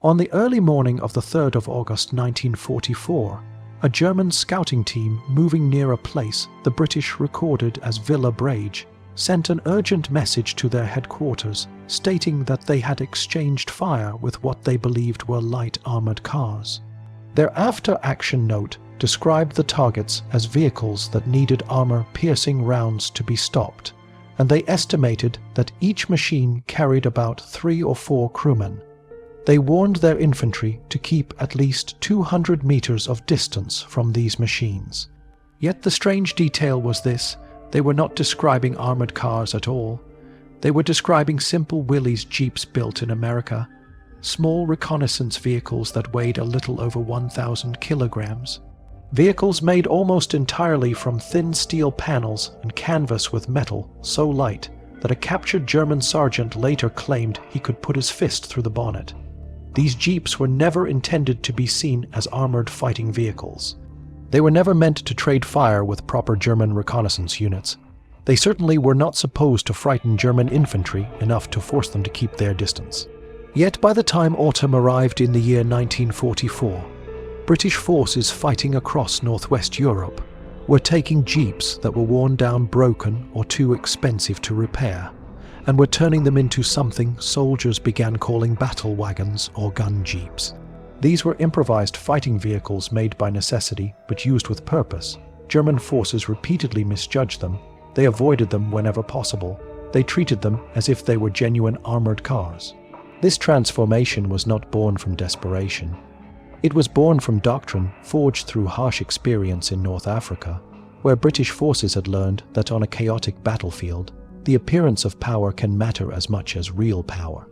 On the early morning of the 3rd of August 1944, a German scouting team moving near a place the British recorded as Villa Brage sent an urgent message to their headquarters stating that they had exchanged fire with what they believed were light armoured cars. Their after-action note described the targets as vehicles that needed armour-piercing rounds to be stopped, and they estimated that each machine carried about 3 or 4 crewmen. They warned their infantry to keep at least 200 meters of distance from these machines. Yet the strange detail was this: they were not describing armored cars at all. They were describing simple Willys Jeeps built in America, small reconnaissance vehicles that weighed a little over 1,000 kilograms. Vehicles made almost entirely from thin steel panels and canvas with metal so light that a captured German sergeant later claimed he could put his fist through the bonnet. These Jeeps were never intended to be seen as armored fighting vehicles. They were never meant to trade fire with proper German reconnaissance units. They certainly were not supposed to frighten German infantry enough to force them to keep their distance. Yet by the time autumn arrived in the year 1944, British forces fighting across northwest Europe were taking Jeeps that were worn down, broken, or too expensive to repair, and were turning them into something soldiers began calling battle wagons or gun jeeps. These were improvised fighting vehicles made by necessity but used with purpose. German forces repeatedly misjudged them. They avoided them whenever possible. They treated them as if they were genuine armored cars. This transformation was not born from desperation. It was born from doctrine forged through harsh experience in North Africa, where British forces had learned that on a chaotic battlefield, the appearance of power can matter as much as real power.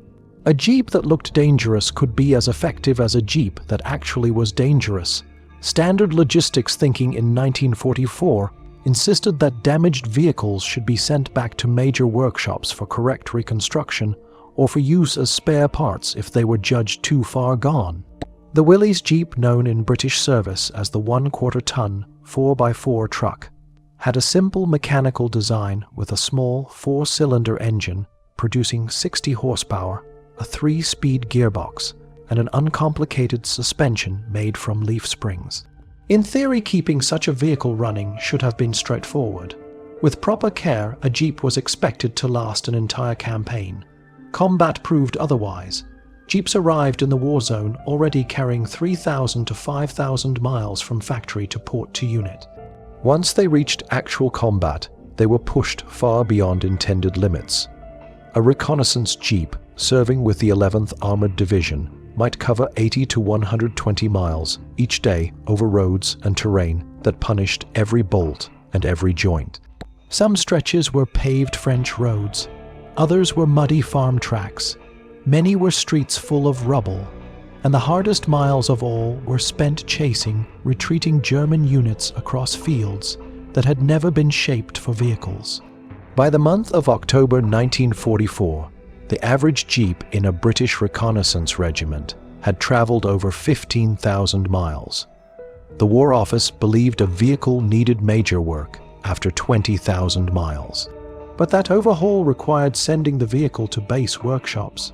A jeep that looked dangerous could be as effective as a jeep that actually was dangerous. Standard logistics thinking in 1944 insisted that damaged vehicles should be sent back to major workshops for correct reconstruction or for use as spare parts if they were judged too far gone. The Willys Jeep, known in British service as the 1/4 ton 4x4 truck, had a simple mechanical design with a small 4-cylinder engine producing 60 horsepower, a 3-speed gearbox, and an uncomplicated suspension made from leaf springs. In theory, keeping such a vehicle running should have been straightforward. With proper care, a Jeep was expected to last an entire campaign. Combat proved otherwise. Jeeps arrived in the war zone already carrying 3,000 to 5,000 miles from factory to port to unit. Once they reached actual combat, they were pushed far beyond intended limits. A reconnaissance Jeep serving with the 11th Armored Division might cover 80 to 120 miles each day over roads and terrain that punished every bolt and every joint. Some stretches were paved French roads, others were muddy farm tracks, many were streets full of rubble, and the hardest miles of all were spent chasing retreating German units across fields that had never been shaped for vehicles. By the month of October 1944, the average Jeep in a British reconnaissance regiment had traveled over 15,000 miles. The War Office believed a vehicle needed major work after 20,000 miles. But that overhaul required sending the vehicle to base workshops.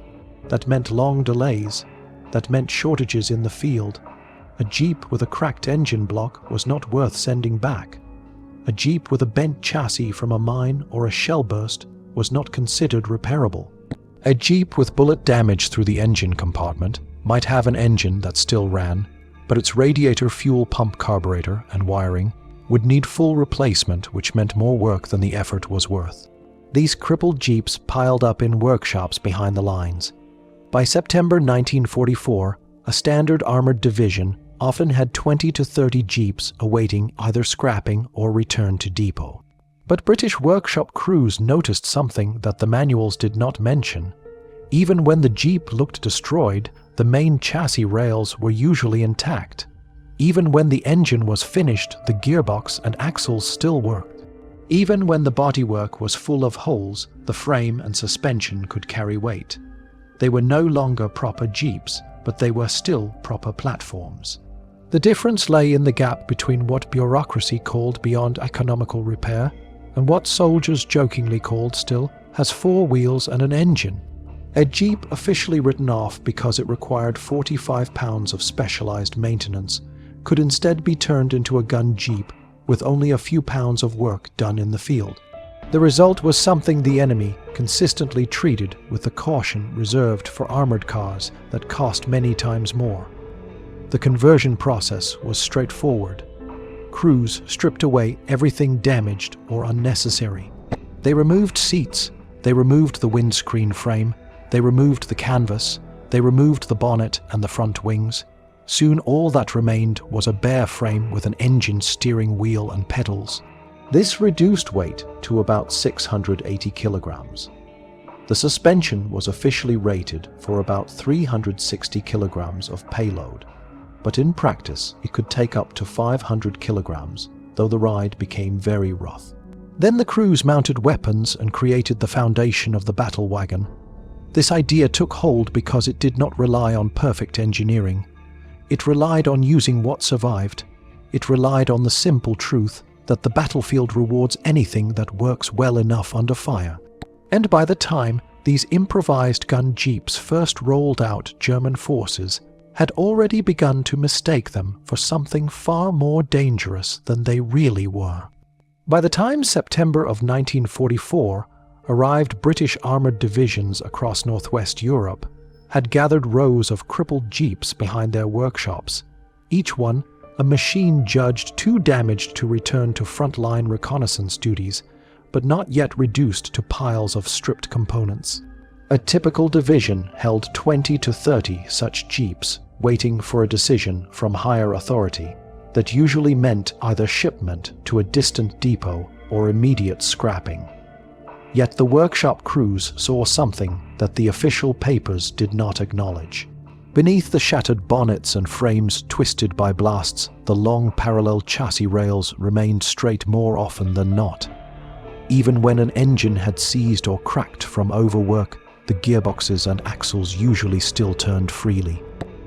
That meant long delays. That meant shortages in the field. A Jeep with a cracked engine block was not worth sending back. A Jeep with a bent chassis from a mine or a shell burst was not considered repairable. A Jeep with bullet damage through the engine compartment might have an engine that still ran, but its radiator fuel pump carburetor and wiring would need full replacement, which meant more work than the effort was worth. These crippled Jeeps piled up in workshops behind the lines. By September 1944, a standard armored division often had 20 to 30 Jeeps awaiting either scrapping or return to depot. But British workshop crews noticed something that the manuals did not mention. Even when the Jeep looked destroyed, the main chassis rails were usually intact. Even when the engine was finished, the gearbox and axles still worked. Even when the bodywork was full of holes, the frame and suspension could carry weight. They were no longer proper Jeeps, but they were still proper platforms. The difference lay in the gap between what bureaucracy called beyond economical repair and what soldiers jokingly called still has 4 wheels and an engine. A Jeep officially written off because it required 45 pounds of specialized maintenance could instead be turned into a gun Jeep with only a few pounds of work done in the field. The result was something the enemy consistently treated with the caution reserved for armored cars that cost many times more. The conversion process was straightforward. Crews stripped away everything damaged or unnecessary. They removed seats, they removed the windscreen frame, they removed the canvas, they removed the bonnet and the front wings. Soon all that remained was a bare frame with an engine, steering wheel and pedals. This reduced weight to about 680 kilograms. The suspension was officially rated for about 360 kilograms of payload, but in practice it could take up to 500 kilograms, though the ride became very rough. Then the crews mounted weapons and created the foundation of the battle wagon. This idea took hold because it did not rely on perfect engineering. It relied on using what survived. It relied on the simple truth that the battlefield rewards anything that works well enough under fire. And by the time these improvised gun Jeeps first rolled out, German forces had already begun to mistake them for something far more dangerous than they really were. By the time September of 1944 arrived, British armoured divisions across northwest Europe had gathered rows of crippled Jeeps behind their workshops, each one a machine judged too damaged to return to frontline reconnaissance duties, but not yet reduced to piles of stripped components. A typical division held 20 to 30 such Jeeps, waiting for a decision from higher authority that usually meant either shipment to a distant depot or immediate scrapping. Yet the workshop crews saw something that the official papers did not acknowledge. Beneath the shattered bonnets and frames twisted by blasts, the long parallel chassis rails remained straight more often than not. Even when an engine had seized or cracked from overwork, the gearboxes and axles usually still turned freely.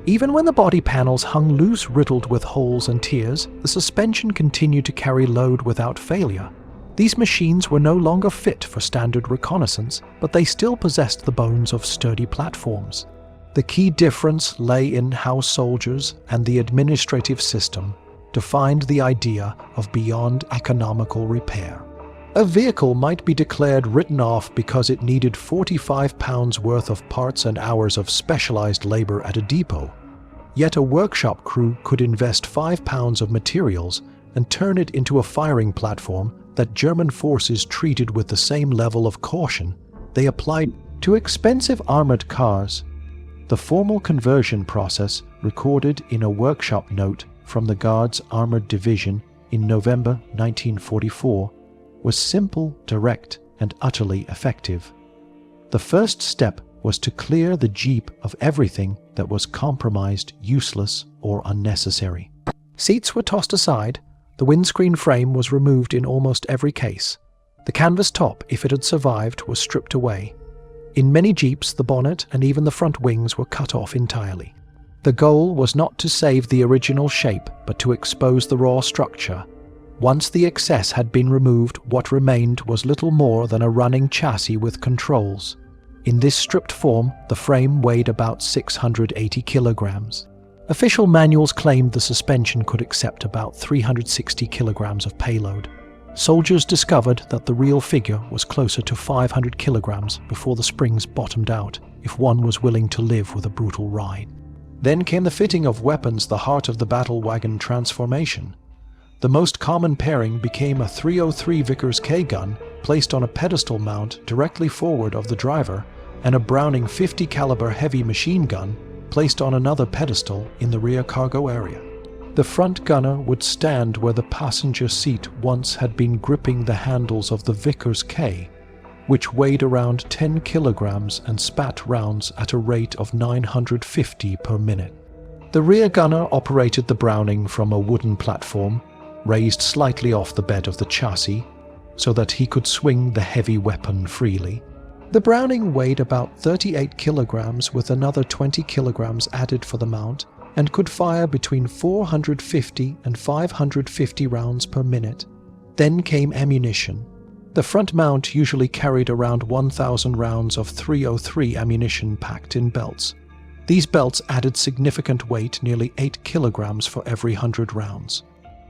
Even when the body panels hung loose, riddled with holes and tears, the suspension continued to carry load without failure. These machines were no longer fit for standard reconnaissance, but they still possessed the bones of sturdy platforms. The key difference lay in how soldiers and the administrative system defined the idea of beyond economical repair. A vehicle might be declared written off because it needed 45 pounds worth of parts and hours of specialized labor at a depot. Yet a workshop crew could invest 5 pounds of materials and turn it into a firing platform that German forces treated with the same level of caution they applied to expensive armored cars. The formal conversion process, recorded in a workshop note from the Guards Armored Division in November 1944, was simple, direct, and utterly effective. The first step was to clear the Jeep of everything that was compromised, useless, or unnecessary. Seats were tossed aside. The windscreen frame was removed in almost every case. The canvas top, if it had survived, was stripped away. In many Jeeps, the bonnet and even the front wings were cut off entirely. The goal was not to save the original shape, but to expose the raw structure. Once the excess had been removed, what remained was little more than a running chassis with controls. In this stripped form, the frame weighed about 680 kilograms. Official manuals claimed the suspension could accept about 360 kilograms of payload. Soldiers discovered that the real figure was closer to 500 kilograms before the springs bottomed out, if one was willing to live with a brutal ride. Then came the fitting of weapons, the heart of the battle wagon transformation. The most common pairing became a .303 Vickers K gun placed on a pedestal mount directly forward of the driver, and a Browning .50 caliber heavy machine gun placed on another pedestal in the rear cargo area. The front gunner would stand where the passenger seat once had been, gripping the handles of the Vickers K, which weighed around 10 kilograms and spat rounds at a rate of 950 per minute. The rear gunner operated the Browning from a wooden platform, raised slightly off the bed of the chassis, so that he could swing the heavy weapon freely. The Browning weighed about 38 kilograms with another 20 kilograms added for the mount, and could fire between 450 and 550 rounds per minute. Then came ammunition. The front mount usually carried around 1,000 rounds of .303 ammunition packed in belts. These belts added significant weight, nearly 8 kilograms for every 100 rounds.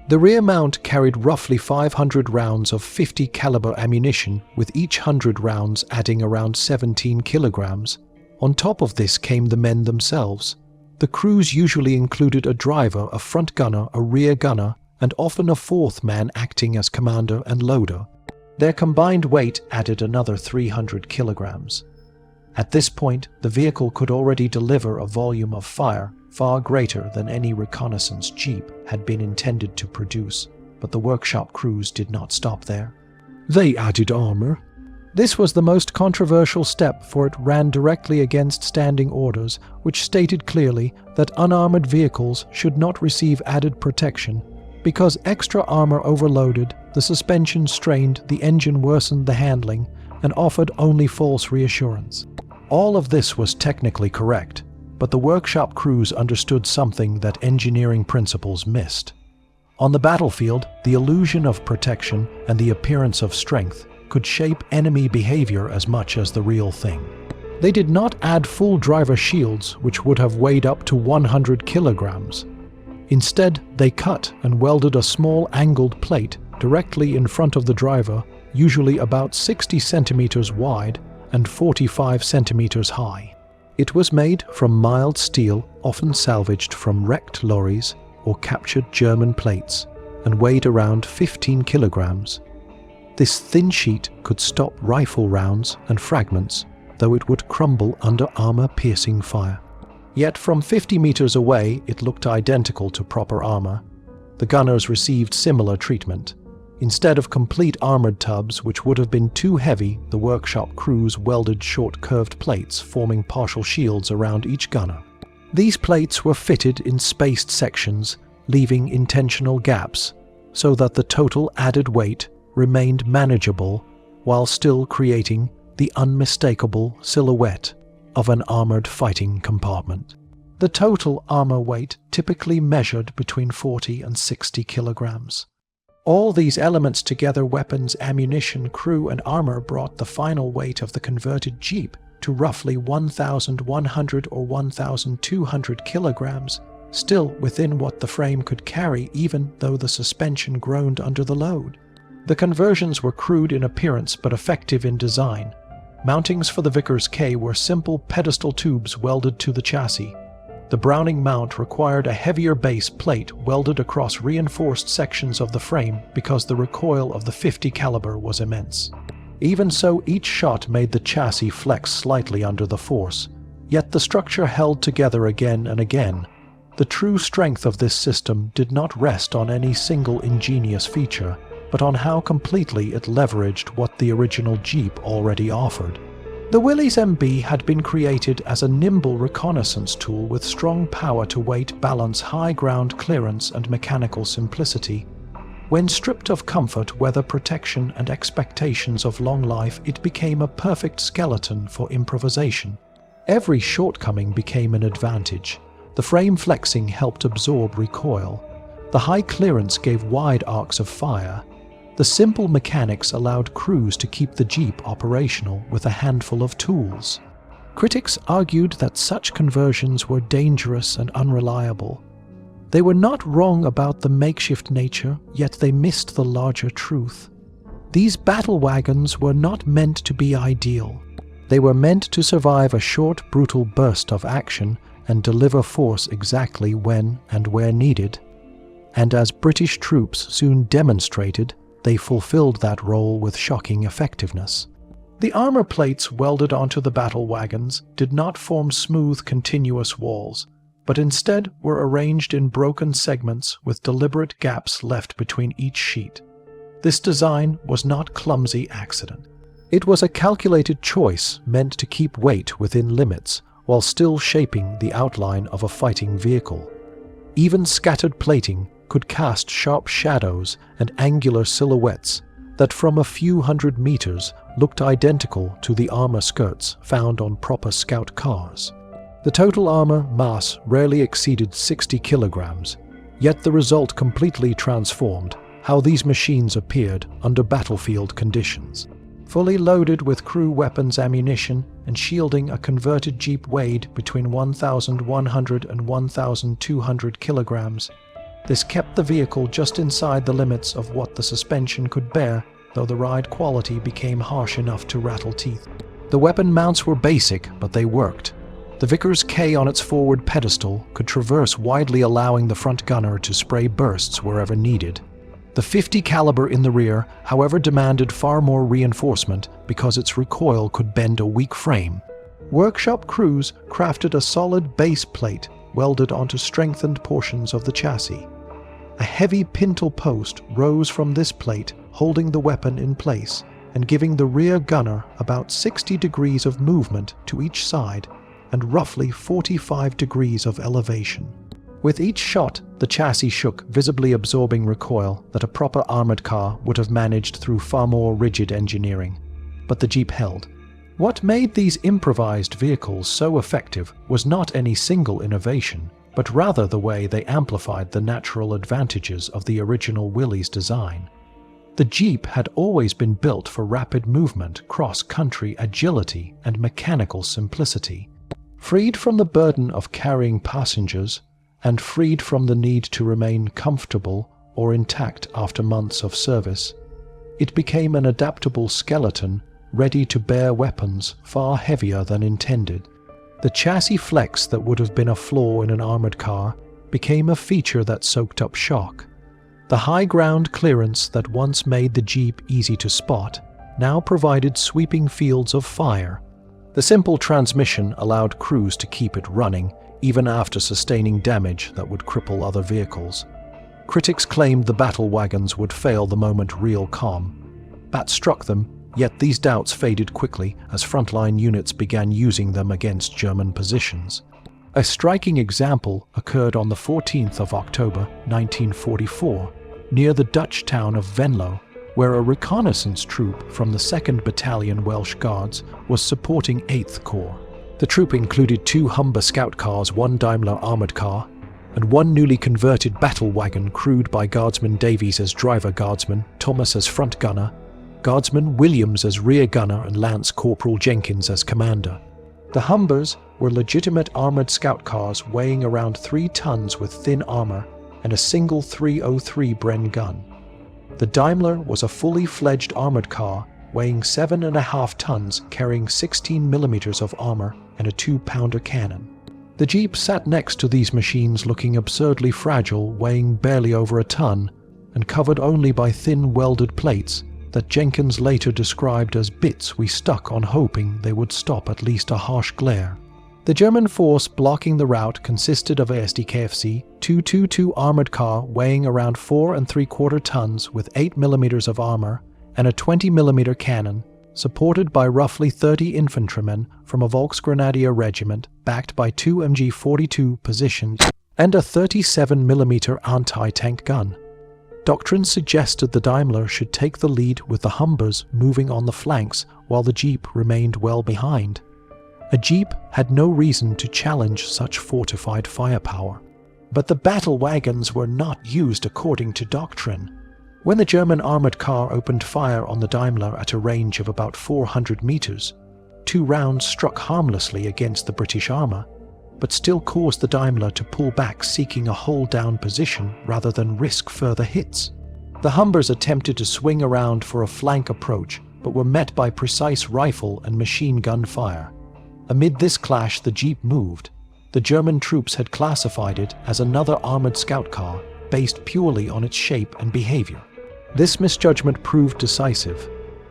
The rear mount carried roughly 500 rounds of .50 caliber ammunition, with each 100 rounds adding around 17 kilograms. On top of this came the men themselves. The crews usually included a driver, a front gunner, a rear gunner, and often a fourth man acting as commander and loader. Their combined weight added another 300 kilograms. At this point, the vehicle could already deliver a volume of fire far greater than any reconnaissance jeep had been intended to produce, but the workshop crews did not stop there. They added armor. This was the most controversial step, for it ran directly against standing orders, which stated clearly that unarmored vehicles should not receive added protection. Because extra armor overloaded, the suspension strained, the engine worsened the handling, and offered only false reassurance. All of this was technically correct, but the workshop crews understood something that engineering principles missed. On the battlefield, the illusion of protection and the appearance of strength could shape enemy behavior as much as the real thing. They did not add full driver shields, which would have weighed up to 100 kilograms. Instead, they cut and welded a small angled plate directly in front of the driver, usually about 60 centimeters wide and 45 centimeters high. It was made from mild steel, often salvaged from wrecked lorries or captured German plates, and weighed around 15 kilograms. This thin sheet could stop rifle rounds and fragments, though it would crumble under armor-piercing fire. Yet from 50 meters away, it looked identical to proper armor. The gunners received similar treatment. Instead of complete armored tubs, which would have been too heavy, the workshop crews welded short curved plates, forming partial shields around each gunner. These plates were fitted in spaced sections, leaving intentional gaps, so that the total added weight remained manageable while still creating the unmistakable silhouette of an armored fighting compartment. The total armor weight typically measured between 40 and 60 kilograms. All these elements together, weapons, ammunition, crew, and armor, brought the final weight of the converted Jeep to roughly 1,100 or 1,200 kilograms, still within what the frame could carry even though the suspension groaned under the load. The conversions were crude in appearance but effective in design. Mountings for the Vickers K were simple pedestal tubes welded to the chassis. The Browning mount required a heavier base plate welded across reinforced sections of the frame because the recoil of the .50 caliber was immense. Even so, each shot made the chassis flex slightly under the force, yet the structure held together again and again. The true strength of this system did not rest on any single ingenious feature, but on how completely it leveraged what the original Jeep already offered. The Willys MB had been created as a nimble reconnaissance tool with strong power-to-weight balance, high ground clearance, and mechanical simplicity. When stripped of comfort, weather protection, and expectations of long life, it became a perfect skeleton for improvisation. Every shortcoming became an advantage. The frame flexing helped absorb recoil. The high clearance gave wide arcs of fire. The simple mechanics allowed crews to keep the Jeep operational with a handful of tools. Critics argued that such conversions were dangerous and unreliable. They were not wrong about the makeshift nature, yet they missed the larger truth. These battle wagons were not meant to be ideal. They were meant to survive a short, brutal burst of action and deliver force exactly when and where needed. And as British troops soon demonstrated, they fulfilled that role with shocking effectiveness. The armor plates welded onto the battle wagons did not form smooth, continuous walls, but instead were arranged in broken segments with deliberate gaps left between each sheet. This design was not clumsy accident. It was a calculated choice meant to keep weight within limits while still shaping the outline of a fighting vehicle. Even scattered plating could cast sharp shadows and angular silhouettes that from a few hundred meters looked identical to the armor skirts found on proper scout cars. The total armor mass rarely exceeded 60 kilograms, yet the result completely transformed how these machines appeared under battlefield conditions. Fully loaded with crew weapons, ammunition, and shielding, a converted Jeep weighed between 1,100 and 1,200 kilograms. This kept the vehicle just inside the limits of what the suspension could bear, though the ride quality became harsh enough to rattle teeth. The weapon mounts were basic, but they worked. The Vickers K on its forward pedestal could traverse widely, allowing the front gunner to spray bursts wherever needed. The .50 caliber in the rear, however, demanded far more reinforcement because its recoil could bend a weak frame. Workshop crews crafted a solid base plate welded onto strengthened portions of the chassis. A heavy pintle post rose from this plate, holding the weapon in place and giving the rear gunner about 60 degrees of movement to each side and roughly 45 degrees of elevation. With each shot, the chassis shook, visibly absorbing recoil that a proper armored car would have managed through far more rigid engineering. But the Jeep held. What made these improvised vehicles so effective was not any single innovation, but rather the way they amplified the natural advantages of the original Willys design. The Jeep had always been built for rapid movement, cross-country agility, and mechanical simplicity. Freed from the burden of carrying passengers, and freed from the need to remain comfortable or intact after months of service, it became an adaptable skeleton ready to bear weapons far heavier than intended. The chassis flex that would have been a flaw in an armored car became a feature that soaked up shock. The high ground clearance that once made the Jeep easy to spot now provided sweeping fields of fire. The simple transmission allowed crews to keep it running even after sustaining damage that would cripple other vehicles. Critics claimed the battle wagons would fail the moment real calm. Bats struck them, yet these doubts faded quickly as frontline units began using them against German positions. A striking example occurred on the 14th of October 1944, near the Dutch town of Venlo, where a reconnaissance troop from the 2nd Battalion Welsh Guards was supporting 8th Corps. The troop included 2 Humber scout cars, 1 Daimler armored car, and 1 newly converted battle wagon crewed by Guardsman Davies as driver guardsman, Thomas as front gunner, Guardsman Williams as rear gunner, and Lance Corporal Jenkins as commander. The Humbers were legitimate armored scout cars weighing around 3 tons with thin armor and a single 303 Bren gun. The Daimler was a fully fledged armored car weighing 7.5 tons, carrying 16 millimeters of armor and a 2-pounder cannon. The Jeep sat next to these machines, looking absurdly fragile, weighing barely over a ton, and covered only by thin welded plates that Jenkins later described as bits we stuck on hoping they would stop at least a harsh glare. The German force blocking the route consisted of a SDKFC 222 armored car weighing around 4 3/4 tons with 8 millimeters of armor and a 20mm cannon, supported by roughly 30 infantrymen from a Volksgrenadier regiment backed by 2 MG-42 positioned and a 37mm anti-tank gun. Doctrine suggested the Daimler should take the lead with the Humbers moving on the flanks while the Jeep remained well behind. A Jeep had no reason to challenge such fortified firepower. But the battle wagons were not used according to doctrine. When the German armored car opened fire on the Daimler at a range of about 400 meters, 2 rounds struck harmlessly against the British armor, but still caused the Daimler to pull back, seeking a hold-down position rather than risk further hits. The Humbers attempted to swing around for a flank approach, but were met by precise rifle and machine gun fire. Amid this clash, the Jeep moved. The German troops had classified it as another armored scout car, based purely on its shape and behavior. This misjudgment proved decisive.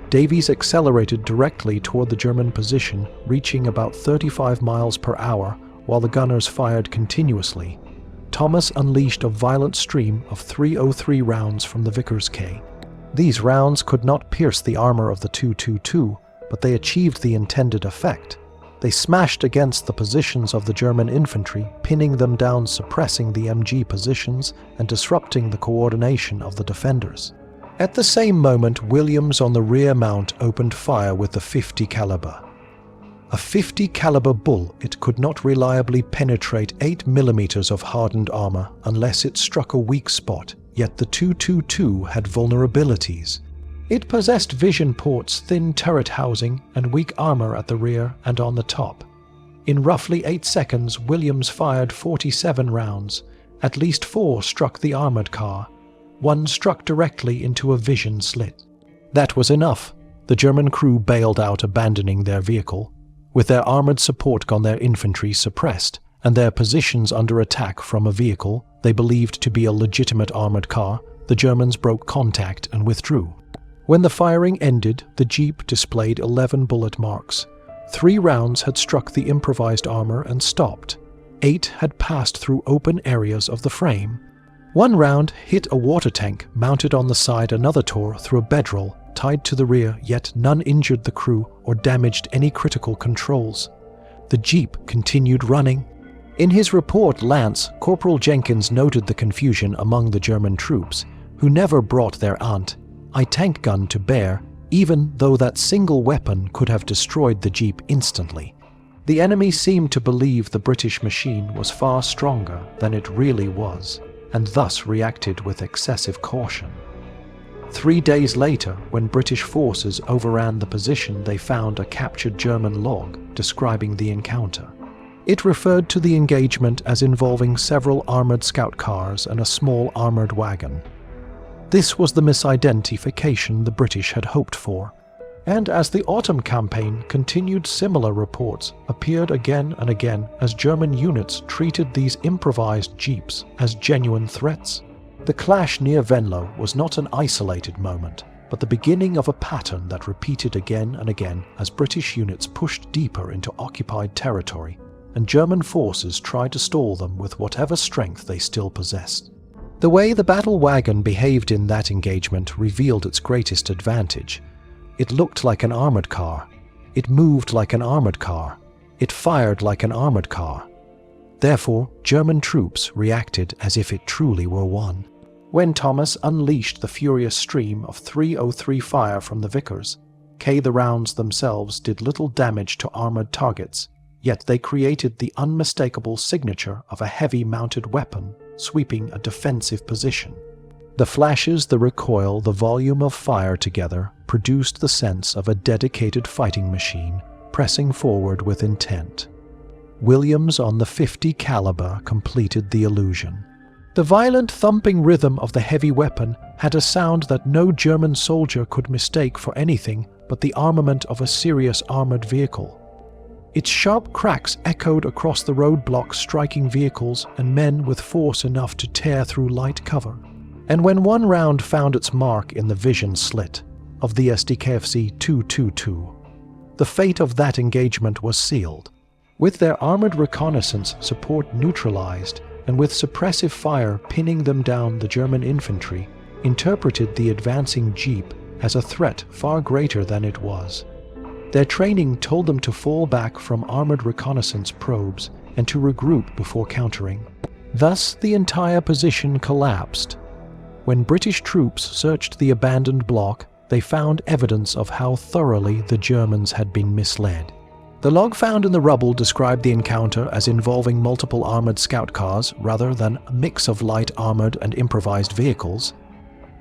Davies accelerated directly toward the German position, reaching about 35 miles per hour, while the gunners fired continuously. Thomas unleashed a violent stream of 303 rounds from the Vickers K. These rounds could not pierce the armor of the 222, but they achieved the intended effect. They smashed against the positions of the German infantry, pinning them down, suppressing the MG positions, and disrupting the coordination of the defenders. At the same moment, Williams on the rear mount opened fire with the .50 caliber. A .50 caliber bull, it could not reliably penetrate 8 millimeters of hardened armor unless it struck a weak spot, yet the 222 had vulnerabilities. It possessed vision ports, thin turret housing, and weak armor at the rear and on the top. In roughly 8 seconds, Williams fired 47 rounds. At least 4 struck the armored car. 1 struck directly into a vision slit. That was enough. The German crew bailed out, abandoning their vehicle. With their armored support on their infantry suppressed, and their positions under attack from a vehicle they believed to be a legitimate armored car, the Germans broke contact and withdrew. When the firing ended, the Jeep displayed 11 bullet marks. 3 rounds had struck the improvised armor and stopped. 8 had passed through open areas of the frame. 1 round hit a water tank mounted on the side, another tore through a bedroll tied to the rear, yet none injured the crew or damaged any critical controls. The Jeep continued running. In his report, Lance, Corporal Jenkins noted the confusion among the German troops, who never brought their anti-tank gun to bear, even though that single weapon could have destroyed the Jeep instantly. The enemy seemed to believe the British machine was far stronger than it really was, and thus reacted with excessive caution. 3 days later, when British forces overran the position, they found a captured German log describing the encounter. It referred to the engagement as involving several armored scout cars and a small armored wagon. This was the misidentification the British had hoped for, and as the autumn campaign continued, similar reports appeared again and again as German units treated these improvised jeeps as genuine threats. The clash near Venlo was not an isolated moment, but the beginning of a pattern that repeated again and again as British units pushed deeper into occupied territory, and German forces tried to stall them with whatever strength they still possessed. The way the battle wagon behaved in that engagement revealed its greatest advantage. It looked like an armored car. It moved like an armored car. It fired like an armored car. Therefore, German troops reacted as if it truly were one. When Thomas unleashed the furious stream of 303 fire from the Vickers, the rounds themselves did little damage to armored targets, yet they created the unmistakable signature of a heavy mounted weapon sweeping a defensive position. The flashes, the recoil, the volume of fire together produced the sense of a dedicated fighting machine pressing forward with intent. Williams on the .50 caliber completed the illusion. The violent thumping rhythm of the heavy weapon had a sound that no German soldier could mistake for anything but the armament of a serious armored vehicle. Its sharp cracks echoed across the roadblocks, striking vehicles and men with force enough to tear through light cover. And when 1 round found its mark in the vision slit of the SDKFC 222, the fate of that engagement was sealed. With their armored reconnaissance support neutralized, and with suppressive fire pinning them down, the German infantry interpreted the advancing Jeep as a threat far greater than it was. Their training told them to fall back from armored reconnaissance probes and to regroup before countering. Thus, the entire position collapsed. When British troops searched the abandoned block, they found evidence of how thoroughly the Germans had been misled. The log found in the rubble described the encounter as involving multiple armored scout cars rather than a mix of light armored and improvised vehicles.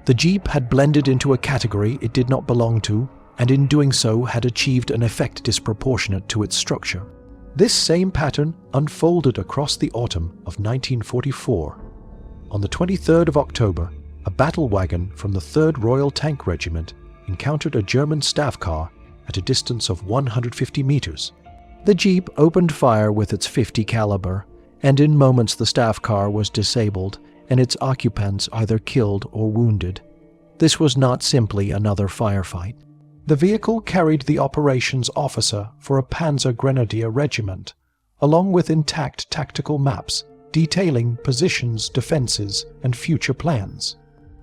The Jeep had blended into a category it did not belong to, and in doing so had achieved an effect disproportionate to its structure. This same pattern unfolded across the autumn of 1944. On the 23rd of October, a battle wagon from the 3rd Royal Tank Regiment encountered a German staff car at a distance of 150 meters. The Jeep opened fire with its .50 caliber, and in moments the staff car was disabled and its occupants either killed or wounded. This was not simply another firefight. The vehicle carried the operations officer for a Panzer Grenadier regiment, along with intact tactical maps detailing positions, defenses, and future plans.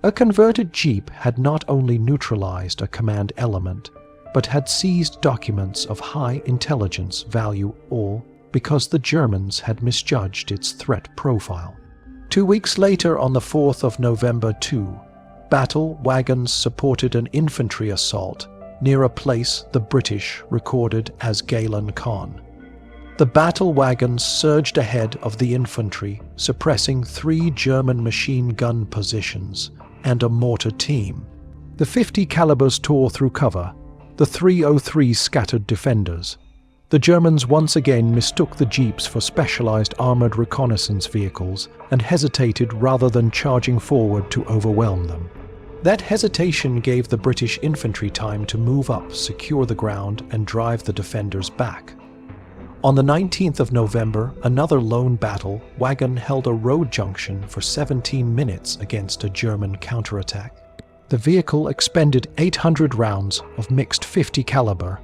A converted Jeep had not only neutralized a command element, but had seized documents of high intelligence value, all because the Germans had misjudged its threat profile. 2 weeks later, on the 4th of November, battle wagons supported an infantry assault near a place the British recorded as Galen Khan. The battle wagons surged ahead of the infantry, suppressing 3 German machine gun positions and a mortar team. The 50 calibers tore through cover. The 303 scattered defenders. The Germans once again mistook the jeeps for specialized armored reconnaissance vehicles and hesitated rather than charging forward to overwhelm them. That hesitation gave the British infantry time to move up, secure the ground, and drive the defenders back. On the 19th of November, another lone battle wagon held a road junction for 17 minutes against a German counterattack. The vehicle expended 800 rounds of mixed 50 caliber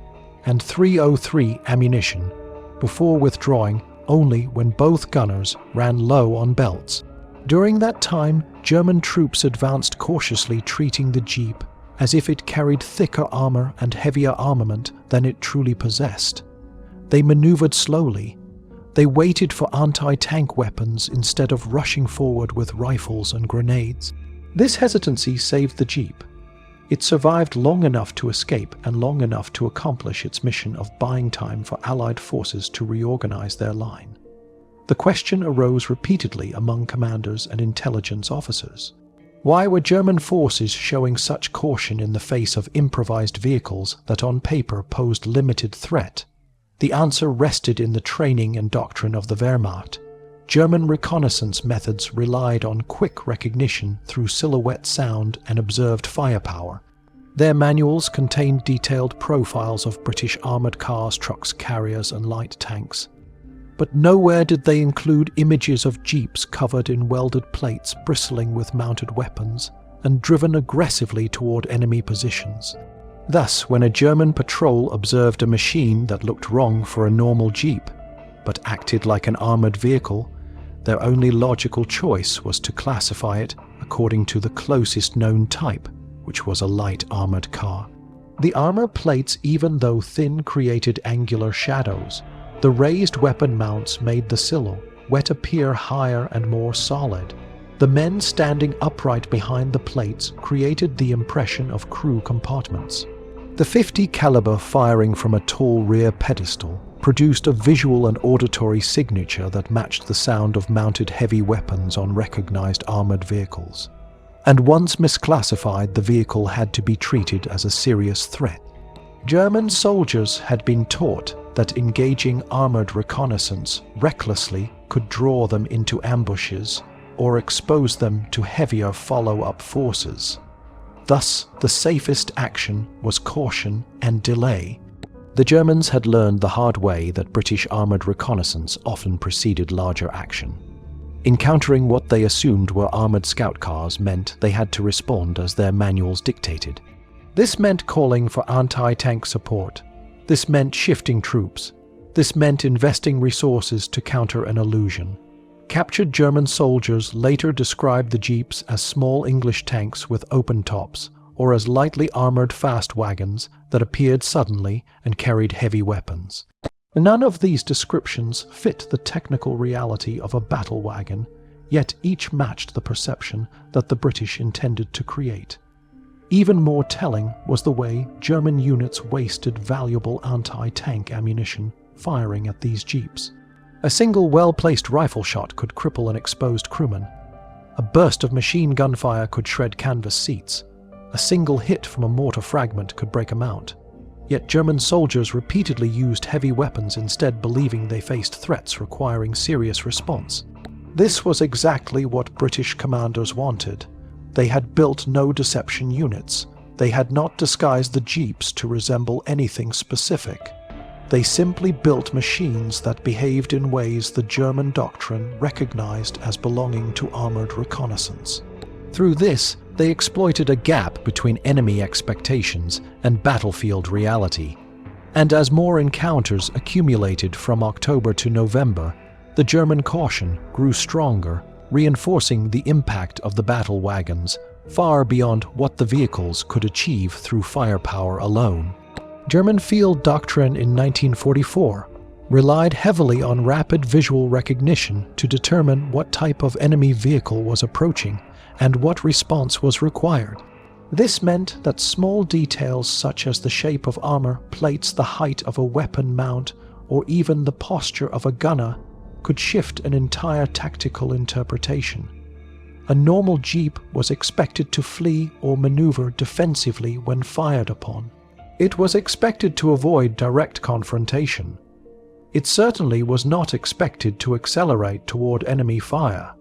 and 303 ammunition before withdrawing only when both gunners ran low on belts. During that time, German troops advanced cautiously, treating the jeep as if it carried thicker armor and heavier armament than it truly possessed. They maneuvered slowly. They waited for anti-tank weapons instead of rushing forward with rifles and grenades. This hesitancy saved the jeep. It survived long enough to escape and long enough to accomplish its mission of buying time for Allied forces to reorganize their line. The question arose repeatedly among commanders and intelligence officers. Why were German forces showing such caution in the face of improvised vehicles that on paper posed limited threat? The answer rested in the training and doctrine of the Wehrmacht. German reconnaissance methods relied on quick recognition through silhouette sound and observed firepower. Their manuals contained detailed profiles of British armoured cars, trucks, carriers, and light tanks. But nowhere did they include images of jeeps covered in welded plates bristling with mounted weapons and driven aggressively toward enemy positions. Thus, when a German patrol observed a machine that looked wrong for a normal jeep, but acted like an armoured vehicle, their only logical choice was to classify it according to the closest known type, which was a light armoured car. The armour plates, even though thin, created angular shadows. The raised weapon mounts made the silhouette appear higher and more solid. The men standing upright behind the plates created the impression of crew compartments. The 50 caliber firing from a tall rear pedestal produced a visual and auditory signature that matched the sound of mounted heavy weapons on recognized armored vehicles. And once misclassified, the vehicle had to be treated as a serious threat. German soldiers had been taught that engaging armored reconnaissance recklessly could draw them into ambushes or expose them to heavier follow-up forces. Thus, the safest action was caution and delay. The Germans had learned the hard way that British armoured reconnaissance often preceded larger action. Encountering what they assumed were armoured scout cars meant they had to respond as their manuals dictated. This meant calling for anti-tank support. This meant shifting troops. This meant investing resources to counter an illusion. Captured German soldiers later described the jeeps as small English tanks with open tops, or as lightly armoured fast wagons that appeared suddenly and carried heavy weapons. None of these descriptions fit the technical reality of a battle wagon, yet each matched the perception that the British intended to create. Even more telling was the way German units wasted valuable anti-tank ammunition firing at these jeeps. A single well-placed rifle shot could cripple an exposed crewman. A burst of machine gun fire could shred canvas seats. A single hit from a mortar fragment could break a mount. Yet German soldiers repeatedly used heavy weapons instead, believing they faced threats requiring serious response. This was exactly what British commanders wanted. They had built no deception units. They had not disguised the jeeps to resemble anything specific. They simply built machines that behaved in ways the German doctrine recognized as belonging to armored reconnaissance. Through this, they exploited a gap between enemy expectations and battlefield reality. And as more encounters accumulated from October to November, the German caution grew stronger, reinforcing the impact of the battle wagons far beyond what the vehicles could achieve through firepower alone. German field doctrine in 1944 relied heavily on rapid visual recognition to determine what type of enemy vehicle was approaching and what response was required. This meant that small details such as the shape of armor, plates, the height of a weapon mount, or even the posture of a gunner could shift an entire tactical interpretation. A normal jeep was expected to flee or maneuver defensively when fired upon. It was expected to avoid direct confrontation. It certainly was not expected to accelerate toward enemy fire.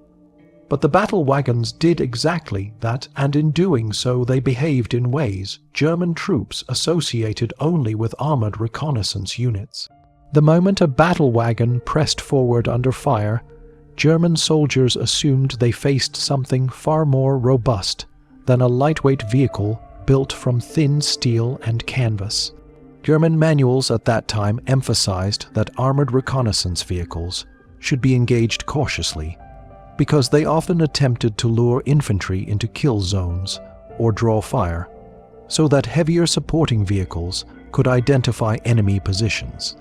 But the battle wagons did exactly that, and in doing so they behaved in ways German troops associated only with armored reconnaissance units. The moment a battle wagon pressed forward under fire, German soldiers assumed they faced something far more robust than a lightweight vehicle built from thin steel and canvas. German manuals at that time emphasized that armored reconnaissance vehicles should be engaged cautiously, because they often attempted to lure infantry into kill zones or draw fire, so that heavier supporting vehicles could identify enemy positions.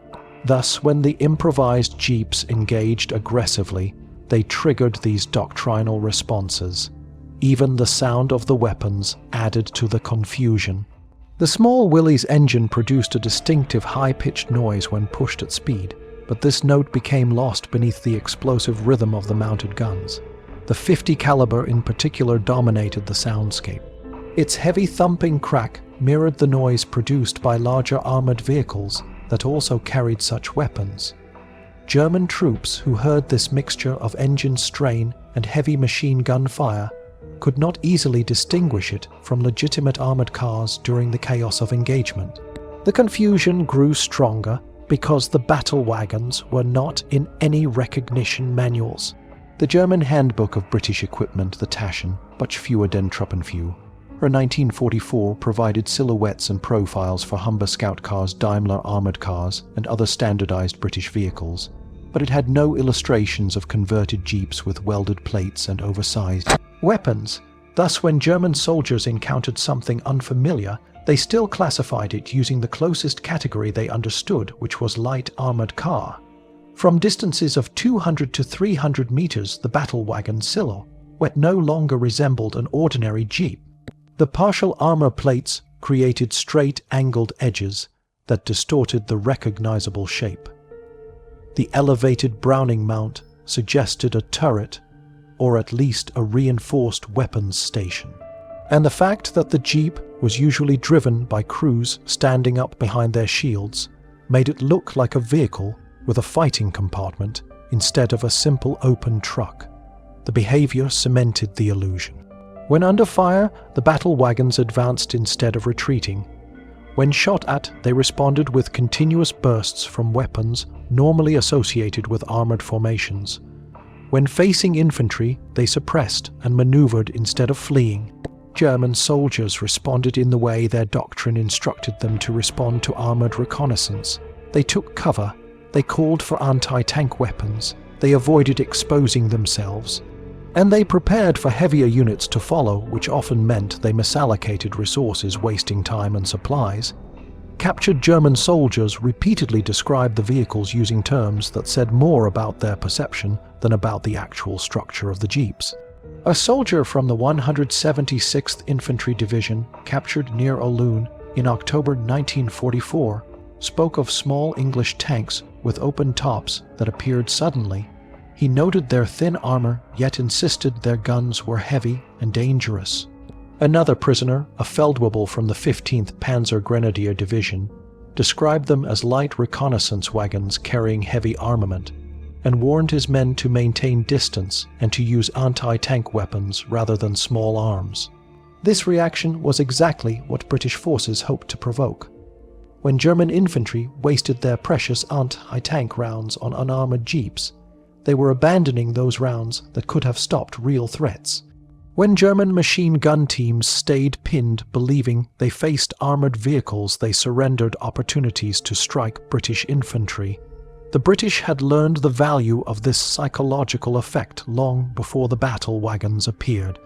Thus, when the improvised jeeps engaged aggressively, they triggered these doctrinal responses. Even the sound of the weapons added to the confusion. The small Willys engine produced a distinctive high-pitched noise when pushed at speed, but this note became lost beneath the explosive rhythm of the mounted guns. The .50 caliber in particular dominated the soundscape. Its heavy thumping crack mirrored the noise produced by larger armored vehicles that also carried such weapons. German troops who heard this mixture of engine strain and heavy machine gun fire could not easily distinguish it from legitimate armored cars during the chaos of engagement. The confusion grew stronger because the battle wagons were not in any recognition manuals. The German Handbook of British Equipment, the Taschen, Butchführer den Truppenführer, her 1944 provided silhouettes and profiles for Humber Scout cars, Daimler armored cars, and other standardized British vehicles, but it had no illustrations of converted jeeps with welded plates and oversized weapons. Thus, when German soldiers encountered something unfamiliar, they still classified it using the closest category they understood, which was light armored car. From distances of 200 to 300 meters, the battle wagon silhouette no longer resembled an ordinary jeep. The partial armor plates created straight, angled edges that distorted the recognizable shape. The elevated Browning mount suggested a turret, or at least a reinforced weapons station. And the fact that the jeep was usually driven by crews standing up behind their shields made it look like a vehicle with a fighting compartment instead of a simple open truck. The behavior cemented the illusion. When under fire, the battle wagons advanced instead of retreating. When shot at, they responded with continuous bursts from weapons normally associated with armored formations. When facing infantry, they suppressed and maneuvered instead of fleeing. German soldiers responded in the way their doctrine instructed them to respond to armored reconnaissance. They took cover, they called for anti-tank weapons, they avoided exposing themselves, and they prepared for heavier units to follow, which often meant they misallocated resources, wasting time and supplies. Captured German soldiers repeatedly described the vehicles using terms that said more about their perception than about the actual structure of the jeeps. A soldier from the 176th Infantry Division, captured near Olun in October 1944, spoke of small English tanks with open tops that appeared suddenly. He noted their thin armor, yet insisted their guns were heavy and dangerous. Another prisoner, a Feldwebel from the 15th Panzer Grenadier Division, described them as light reconnaissance wagons carrying heavy armament, and warned his men to maintain distance and to use anti-tank weapons rather than small arms. This reaction was exactly what British forces hoped to provoke. When German infantry wasted their precious anti-tank rounds on unarmored jeeps, they were abandoning those rounds that could have stopped real threats. When German machine gun teams stayed pinned, believing they faced armored vehicles, they surrendered opportunities to strike British infantry. The British had learned the value of this psychological effect long before the battle wagons appeared.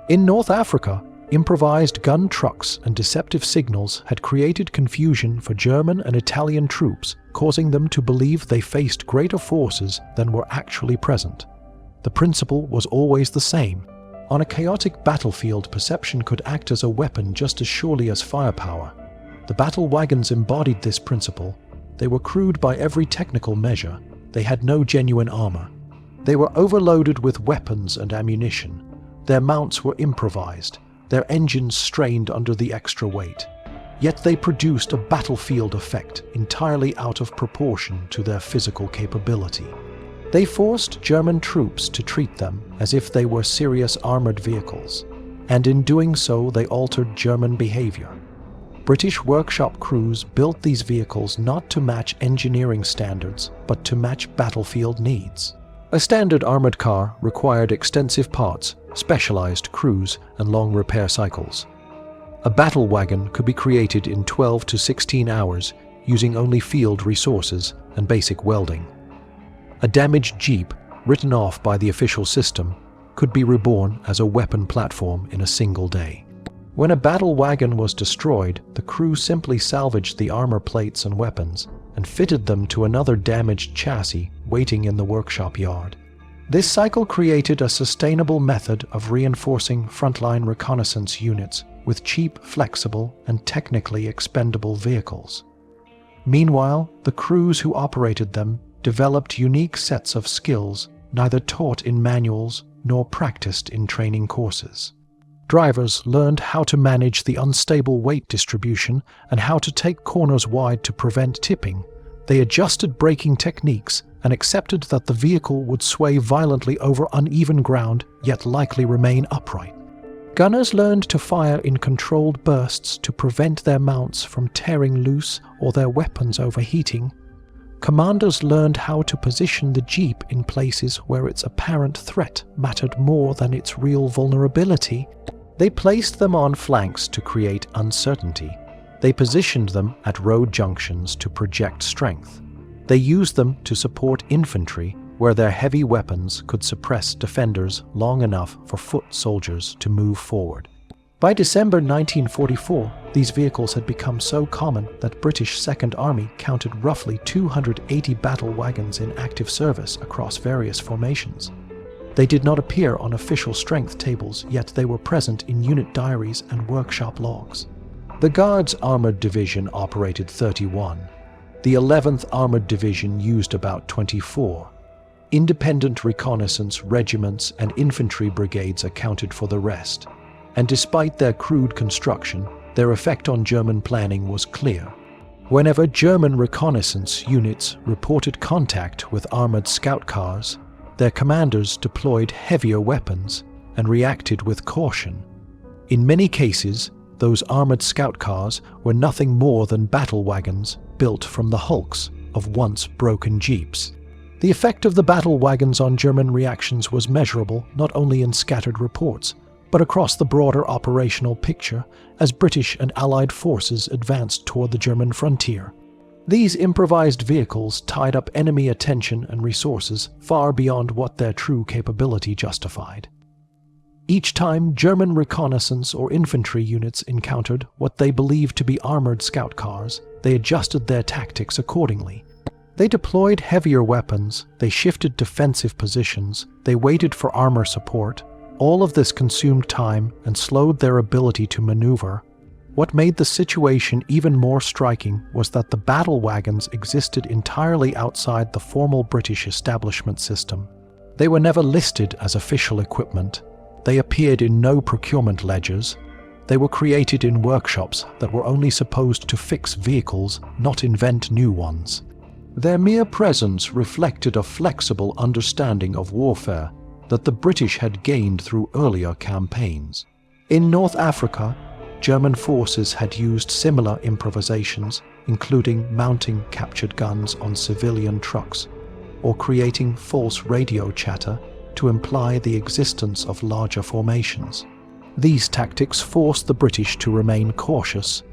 In North Africa, improvised gun trucks and deceptive signals had created confusion for German and Italian troops, causing them to believe they faced greater forces than were actually present. The principle was always the same. On a chaotic battlefield, perception could act as a weapon just as surely as firepower. The battle wagons embodied this principle. They were crude by every technical measure. They had no genuine armor. They were overloaded with weapons and ammunition. Their mounts were improvised, their engines strained under the extra weight. Yet they produced a battlefield effect entirely out of proportion to their physical capability. They forced German troops to treat them as if they were serious armored vehicles, and in doing so they altered German behavior. British workshop crews built these vehicles not to match engineering standards, but to match battlefield needs. A standard armored car required extensive parts, specialized crews, and long repair cycles. A battle wagon could be created in 12 to 16 hours using only field resources and basic welding. A damaged jeep, written off by the official system, could be reborn as a weapon platform in a single day. When a battle wagon was destroyed, the crew simply salvaged the armor plates and weapons and fitted them to another damaged chassis waiting in the workshop yard. This cycle created a sustainable method of reinforcing frontline reconnaissance units with cheap, flexible, and technically expendable vehicles. Meanwhile, the crews who operated them developed unique sets of skills neither taught in manuals nor practiced in training courses. Drivers learned how to manage the unstable weight distribution and how to take corners wide to prevent tipping. They adjusted braking techniques and accepted that the vehicle would sway violently over uneven ground, yet likely remain upright. Gunners learned to fire in controlled bursts to prevent their mounts from tearing loose or their weapons overheating. Commanders learned how to position the jeep in places where its apparent threat mattered more than its real vulnerability. They placed them on flanks to create uncertainty. They positioned them at road junctions to project strength. They used them to support infantry where their heavy weapons could suppress defenders long enough for foot soldiers to move forward. By December 1944, these vehicles had become so common that British Second Army counted roughly 280 battle wagons in active service across various formations. They did not appear on official strength tables, yet they were present in unit diaries and workshop logs. The Guards Armored Division operated 31. The 11th Armored Division used about 24. Independent reconnaissance regiments and infantry brigades accounted for the rest. And despite their crude construction, their effect on German planning was clear. Whenever German reconnaissance units reported contact with armored scout cars, their commanders deployed heavier weapons and reacted with caution. In many cases, those armored scout cars were nothing more than battle wagons built from the hulks of once broken jeeps. The effect of the battle wagons on German reactions was measurable not only in scattered reports, but across the broader operational picture as British and Allied forces advanced toward the German frontier. These improvised vehicles tied up enemy attention and resources far beyond what their true capability justified. Each time German reconnaissance or infantry units encountered what they believed to be armored scout cars, they adjusted their tactics accordingly. They deployed heavier weapons, they shifted defensive positions, they waited for armor support. All of this consumed time and slowed their ability to maneuver. What made the situation even more striking was that the battle wagons existed entirely outside the formal British establishment system. They were never listed as official equipment. They appeared in no procurement ledgers. They were created in workshops that were only supposed to fix vehicles, not invent new ones. Their mere presence reflected a flexible understanding of warfare that the British had gained through earlier campaigns. In North Africa, German forces had used similar improvisations, including mounting captured guns on civilian trucks, or creating false radio chatter to imply the existence of larger formations. These tactics forced the British to remain cautious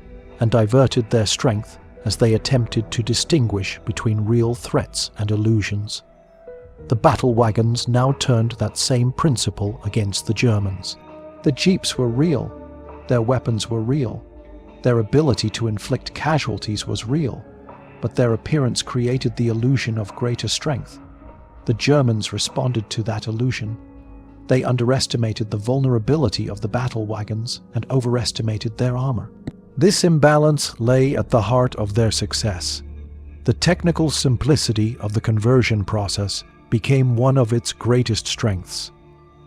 and diverted their strength as they attempted to distinguish between real threats and illusions. The battle wagons now turned that same principle against the Germans. The jeeps were real, their weapons were real, their ability to inflict casualties was real, but their appearance created the illusion of greater strength. The Germans responded to that illusion. They underestimated the vulnerability of the battle wagons and overestimated their armor. This imbalance lay at the heart of their success. The technical simplicity of the conversion process became one of its greatest strengths.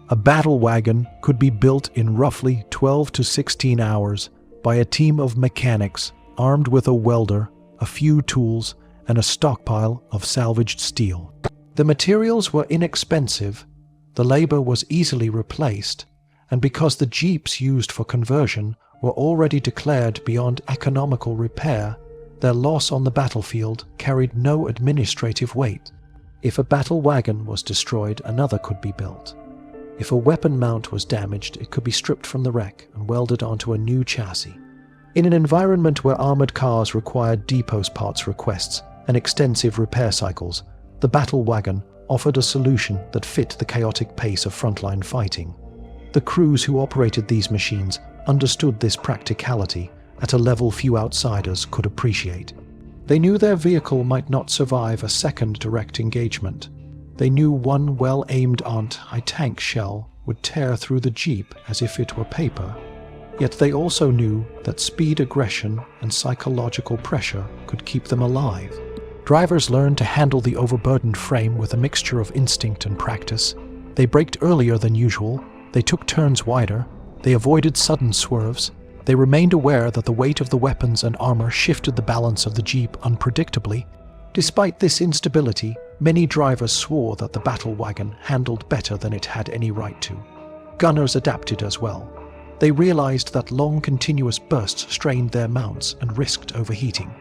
A battle wagon could be built in roughly 12 to 16 hours by a team of mechanics armed with a welder, a few tools, and a stockpile of salvaged steel. The materials were inexpensive, the labor was easily replaced, and because the jeeps used for conversion were already declared beyond economical repair, their loss on the battlefield carried no administrative weight. If a battle wagon was destroyed, another could be built. If a weapon mount was damaged, it could be stripped from the wreck and welded onto a new chassis. In an environment where armored cars required depot parts requests and extensive repair cycles, the battle wagon offered a solution that fit the chaotic pace of frontline fighting. The crews who operated these machines understood this practicality at a level few outsiders could appreciate. They knew their vehicle might not survive a second direct engagement. They knew one well-aimed anti-tank shell would tear through the jeep as if it were paper. Yet they also knew that speed, aggression, and psychological pressure could keep them alive. Drivers learned to handle the overburdened frame with a mixture of instinct and practice. They braked earlier than usual, they took turns wider, they avoided sudden swerves, they remained aware that the weight of the weapons and armor shifted the balance of the jeep unpredictably. Despite this instability, many drivers swore that the battle wagon handled better than it had any right to. Gunners adapted as well. They realized that long continuous bursts strained their mounts and risked overheating.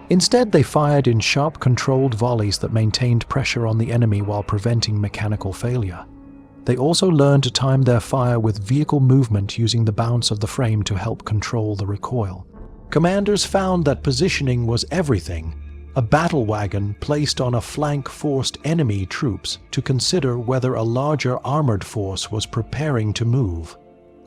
Instead, they fired in sharp, controlled volleys that maintained pressure on the enemy while preventing mechanical failure. They also learned to time their fire with vehicle movement using the bounce of the frame to help control the recoil. Commanders found that positioning was everything. A battle wagon placed on a flank forced enemy troops to consider whether a larger armored force was preparing to move.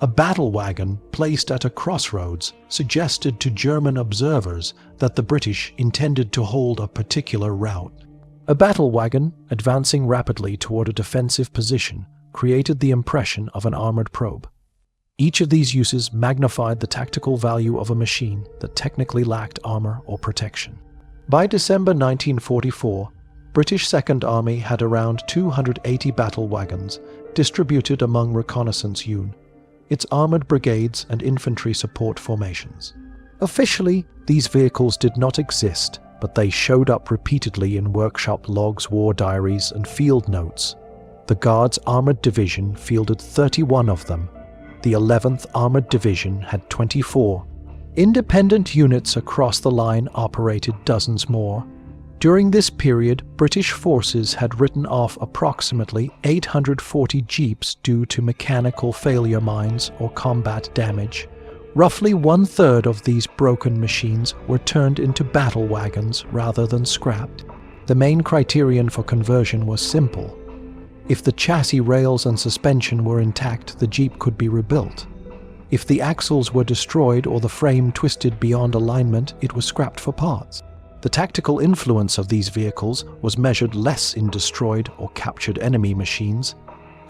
A battle wagon placed at a crossroads suggested to German observers that the British intended to hold a particular route. A battle wagon, advancing rapidly toward a defensive position, created the impression of an armored probe. Each of these uses magnified the tactical value of a machine that technically lacked armor or protection. By December 1944, British Second Army had around 280 battle wagons distributed among reconnaissance units, its armored brigades and infantry support formations. Officially, these vehicles did not exist, but they showed up repeatedly in workshop logs, war diaries, and field notes. The Guards Armored Division fielded 31 of them. The 11th Armored Division had 24. Independent units across the line operated dozens more. During this period, British forces had written off approximately 840 jeeps due to mechanical failure mines or combat damage. Roughly one-third of these broken machines were turned into battle wagons rather than scrapped. The main criterion for conversion was simple. If the chassis rails and suspension were intact, the jeep could be rebuilt. If the axles were destroyed or the frame twisted beyond alignment, it was scrapped for parts. The tactical influence of these vehicles was measured less in destroyed or captured enemy machines,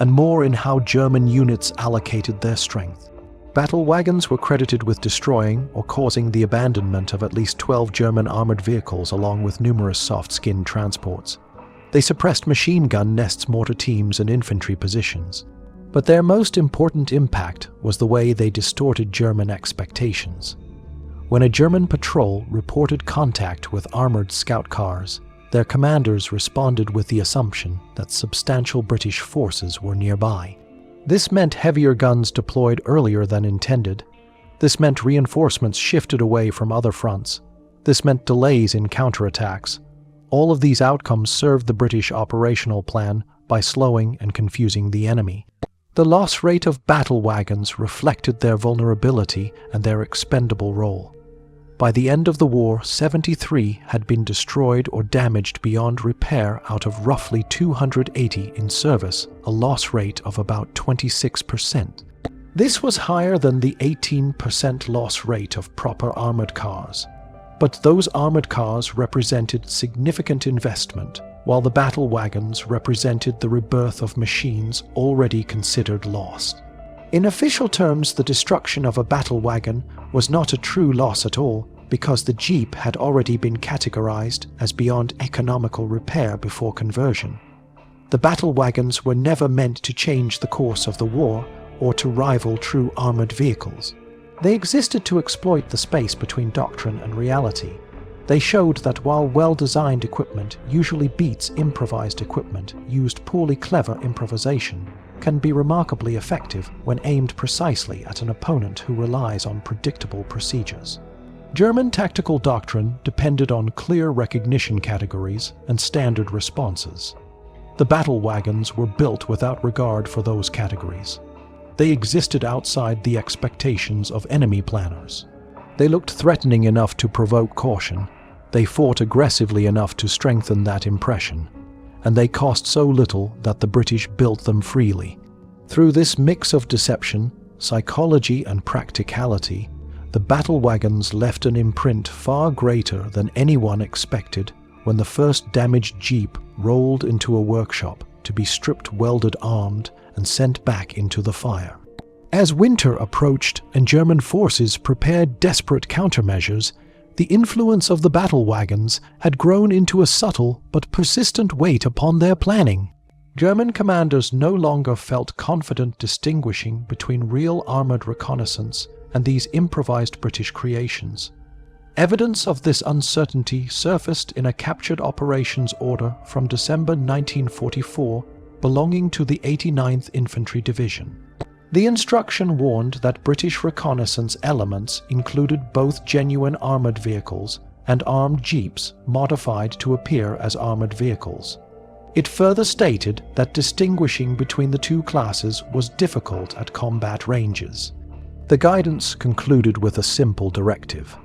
and more in how German units allocated their strength. Battle wagons were credited with destroying or causing the abandonment of at least 12 German armored vehicles along with numerous soft-skinned transports. They suppressed machine gun nests, mortar teams, and infantry positions. But their most important impact was the way they distorted German expectations. When a German patrol reported contact with armored scout cars, their commanders responded with the assumption that substantial British forces were nearby. This meant heavier guns deployed earlier than intended. This meant reinforcements shifted away from other fronts. This meant delays in counterattacks. All of these outcomes served the British operational plan by slowing and confusing the enemy. The loss rate of battle wagons reflected their vulnerability and their expendable role. By the end of the war, 73 had been destroyed or damaged beyond repair out of roughly 280 in service, a loss rate of about 26%. This was higher than the 18% loss rate of proper armored cars. But those armored cars represented significant investment, while the battle wagons represented the rebirth of machines already considered lost. In official terms, the destruction of a battle wagon was not a true loss at all. because the Jeep had already been categorized as beyond economical repair before conversion. The battle wagons were never meant to change the course of the war or to rival true armored vehicles. They existed to exploit the space between doctrine and reality. They showed that while well-designed equipment usually beats improvised equipment, poorly clever improvisation can be remarkably effective when aimed precisely at an opponent who relies on predictable procedures. German tactical doctrine depended on clear recognition categories and standard responses. The battle wagons were built without regard for those categories. They existed outside the expectations of enemy planners. They looked threatening enough to provoke caution. They fought aggressively enough to strengthen that impression. And they cost so little that the British built them freely. Through this mix of deception, psychology and practicality, the battle wagons left an imprint far greater than anyone expected when the first damaged Jeep rolled into a workshop to be stripped welded armed and sent back into the fire. As winter approached and German forces prepared desperate countermeasures, the influence of the battle wagons had grown into a subtle but persistent weight upon their planning. German commanders no longer felt confident distinguishing between real armored reconnaissance and these improvised British creations. Evidence of this uncertainty surfaced in a captured operations order from December 1944 belonging to the 89th Infantry Division. The instruction warned that British reconnaissance elements included both genuine armored vehicles and armed jeeps modified to appear as armored vehicles. It further stated that distinguishing between the two classes was difficult at combat ranges. The guidance concluded with a simple directive: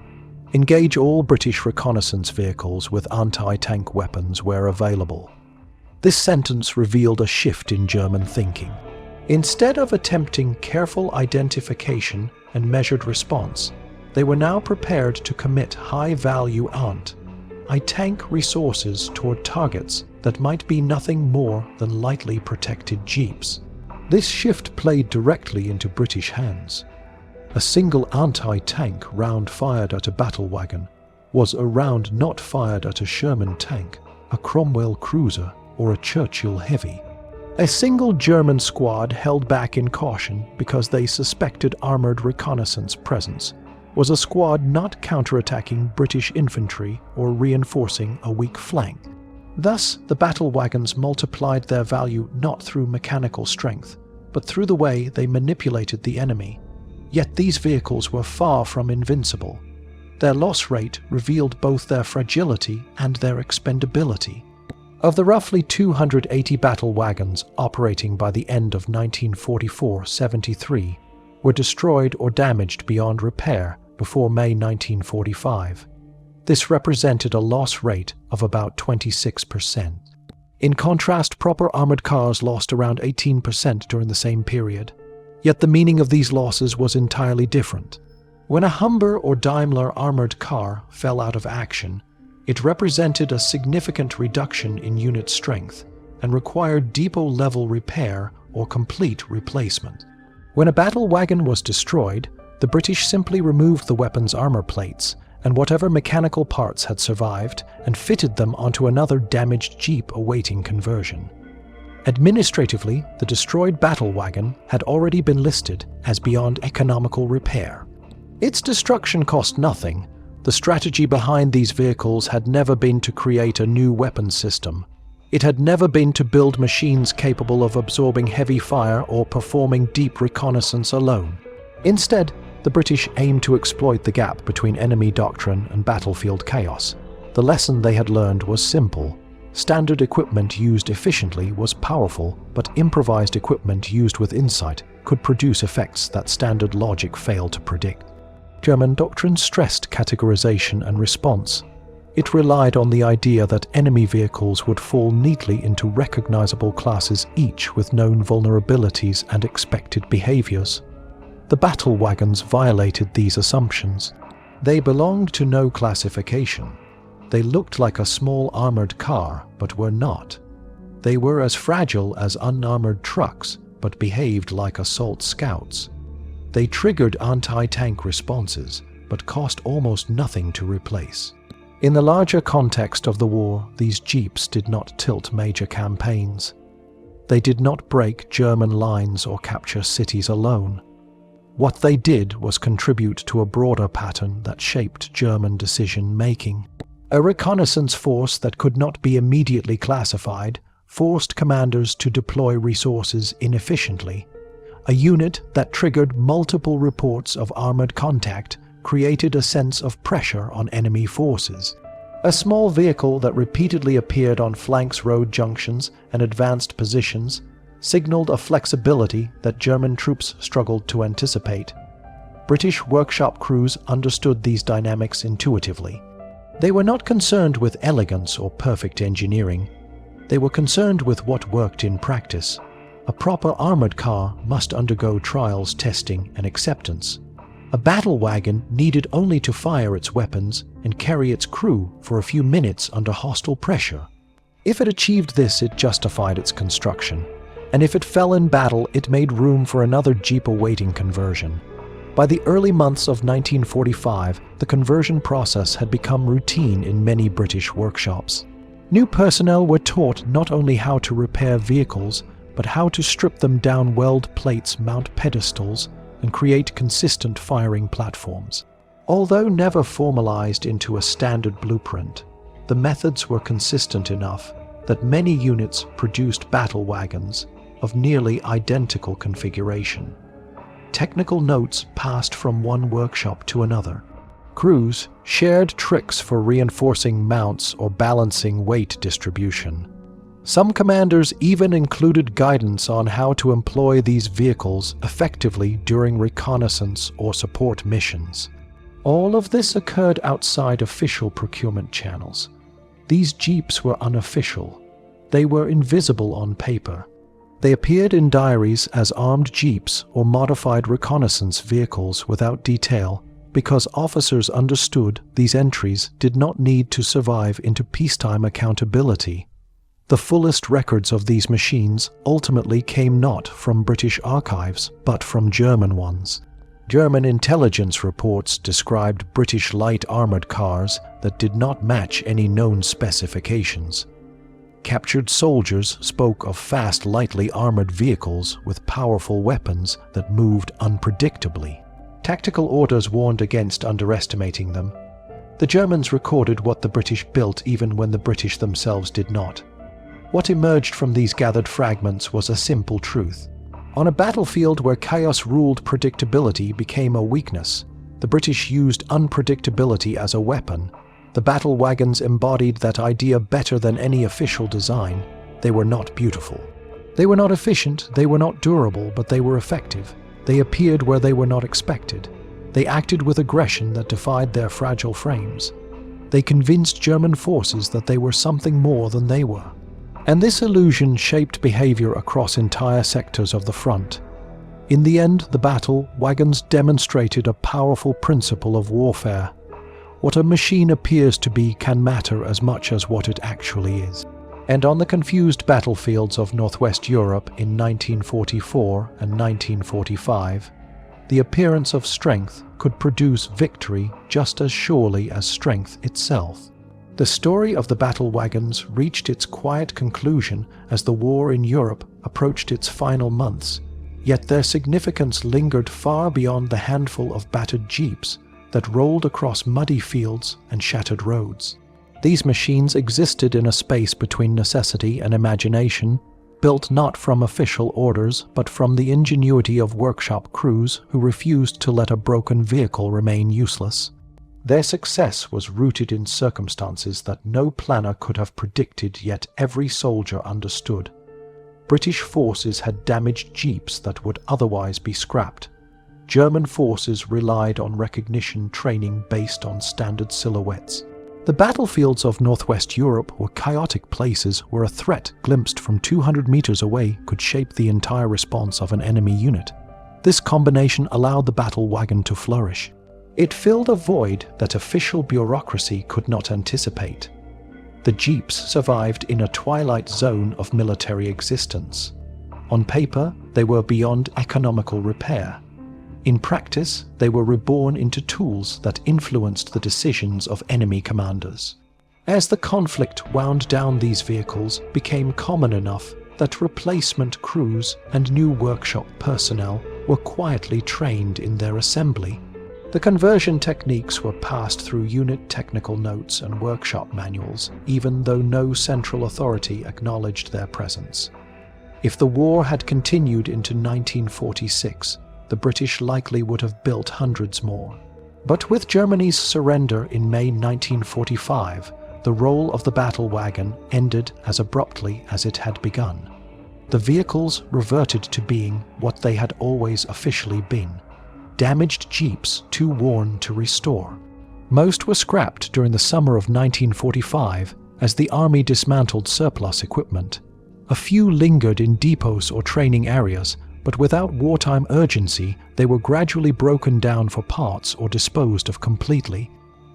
engage all British reconnaissance vehicles with anti-tank weapons where available. This sentence revealed a shift in German thinking. Instead of attempting careful identification and measured response, they were now prepared to commit high-value anti-tank resources toward targets that might be nothing more than lightly protected jeeps. This shift played directly into British hands. A single anti-tank round fired at a battle wagon was a round not fired at a Sherman tank, a Cromwell cruiser, or a Churchill heavy. A single German squad held back in caution because they suspected armored reconnaissance presence was a squad not counterattacking British infantry or reinforcing a weak flank. Thus, the battle wagons multiplied their value not through mechanical strength, but through the way they manipulated the enemy. Yet these vehicles were far from invincible. Their loss rate revealed both their fragility and their expendability. Of the roughly 280 battle wagons operating by the end of 1944-73 were destroyed or damaged beyond repair before May 1945. This represented a loss rate of about 26%. In contrast, proper armored cars lost around 18% during the same period. Yet the meaning of these losses was entirely different. When a Humber or Daimler armored car fell out of action, it represented a significant reduction in unit strength and required depot-level repair or complete replacement. When a battle wagon was destroyed, the British simply removed the weapon's armor plates and whatever mechanical parts had survived and fitted them onto another damaged jeep awaiting conversion. Administratively, the destroyed battle wagon had already been listed as beyond economical repair. Its destruction cost nothing. The strategy behind these vehicles had never been to create a new weapon system. It had never been to build machines capable of absorbing heavy fire or performing deep reconnaissance alone. Instead, the British aimed to exploit the gap between enemy doctrine and battlefield chaos. The lesson they had learned was simple. Standard equipment used efficiently was powerful, but improvised equipment used with insight could produce effects that standard logic failed to predict. German doctrine stressed categorization and response. It relied on the idea that enemy vehicles would fall neatly into recognizable classes, each with known vulnerabilities and expected behaviors. The battle wagons violated these assumptions. They belonged to no classification. They looked like a small armored car, but were not. They were as fragile as unarmored trucks, but behaved like assault scouts. They triggered anti-tank responses, but cost almost nothing to replace. In the larger context of the war, these jeeps did not tilt major campaigns. They did not break German lines or capture cities alone. What they did was contribute to a broader pattern that shaped German decision-making. A reconnaissance force that could not be immediately classified forced commanders to deploy resources inefficiently. A unit that triggered multiple reports of armored contact created a sense of pressure on enemy forces. A small vehicle that repeatedly appeared on flanks, road junctions, and advanced positions signaled a flexibility that German troops struggled to anticipate. British workshop crews understood these dynamics intuitively. They were not concerned with elegance or perfect engineering. They were concerned with what worked in practice. A proper armored car must undergo trials, testing, and acceptance. A battle wagon needed only to fire its weapons and carry its crew for a few minutes under hostile pressure. If it achieved this, it justified its construction, and if it fell in battle, it made room for another jeep awaiting conversion. By the early months of 1945, the conversion process had become routine in many British workshops. New personnel were taught not only how to repair vehicles, but how to strip them down, weld plates, mount pedestals, and create consistent firing platforms. Although never formalized into a standard blueprint, the methods were consistent enough that many units produced battle wagons of nearly identical configuration. Technical notes passed from one workshop to another. Crews shared tricks for reinforcing mounts or balancing weight distribution. Some commanders even included guidance on how to employ these vehicles effectively during reconnaissance or support missions. All of this occurred outside official procurement channels. These jeeps were unofficial. They were invisible on paper. They appeared in diaries as armed jeeps or modified reconnaissance vehicles without detail because officers understood these entries did not need to survive into peacetime accountability. The fullest records of these machines ultimately came not from British archives, but from German ones. German intelligence reports described British light armored cars that did not match any known specifications. Captured soldiers spoke of fast, lightly armored vehicles with powerful weapons that moved unpredictably. Tactical orders warned against underestimating them. The Germans recorded what the British built even when the British themselves did not. What emerged from these gathered fragments was a simple truth. On a battlefield where chaos ruled, predictability became a weakness. The British used unpredictability as a weapon. The battle wagons embodied that idea better than any official design. They were not beautiful. They were not efficient, they were not durable, but they were effective. They appeared where they were not expected. They acted with aggression that defied their fragile frames. They convinced German forces that they were something more than they were. And this illusion shaped behavior across entire sectors of the front. In the end, the battle wagons demonstrated a powerful principle of warfare. What a machine appears to be can matter as much as what it actually is. And on the confused battlefields of Northwest Europe in 1944 and 1945, the appearance of strength could produce victory just as surely as strength itself. The story of the battle wagons reached its quiet conclusion as the war in Europe approached its final months, yet their significance lingered far beyond the handful of battered jeeps that rolled across muddy fields and shattered roads. These machines existed in a space between necessity and imagination, built not from official orders but from the ingenuity of workshop crews who refused to let a broken vehicle remain useless. Their success was rooted in circumstances that no planner could have predicted, yet every soldier understood. British forces had damaged jeeps that would otherwise be scrapped. German forces relied on recognition training based on standard silhouettes. The battlefields of Northwest Europe were chaotic places where a threat glimpsed from 200 meters away could shape the entire response of an enemy unit. This combination allowed the battle wagon to flourish. It filled a void that official bureaucracy could not anticipate. The jeeps survived in a twilight zone of military existence. On paper, they were beyond economical repair. In practice, they were reborn into tools that influenced the decisions of enemy commanders. As the conflict wound down, these vehicles became common enough that replacement crews and new workshop personnel were quietly trained in their assembly. The conversion techniques were passed through unit technical notes and workshop manuals, even though no central authority acknowledged their presence. If the war had continued into 1946, the British likely would have built hundreds more. But with Germany's surrender in May 1945, the role of the battle wagon ended as abruptly as it had begun. The vehicles reverted to being what they had always officially been: damaged jeeps too worn to restore. Most were scrapped during the summer of 1945 as the Army dismantled surplus equipment. A few lingered in depots or training areas, but without wartime urgency, they were gradually broken down for parts or disposed of completely.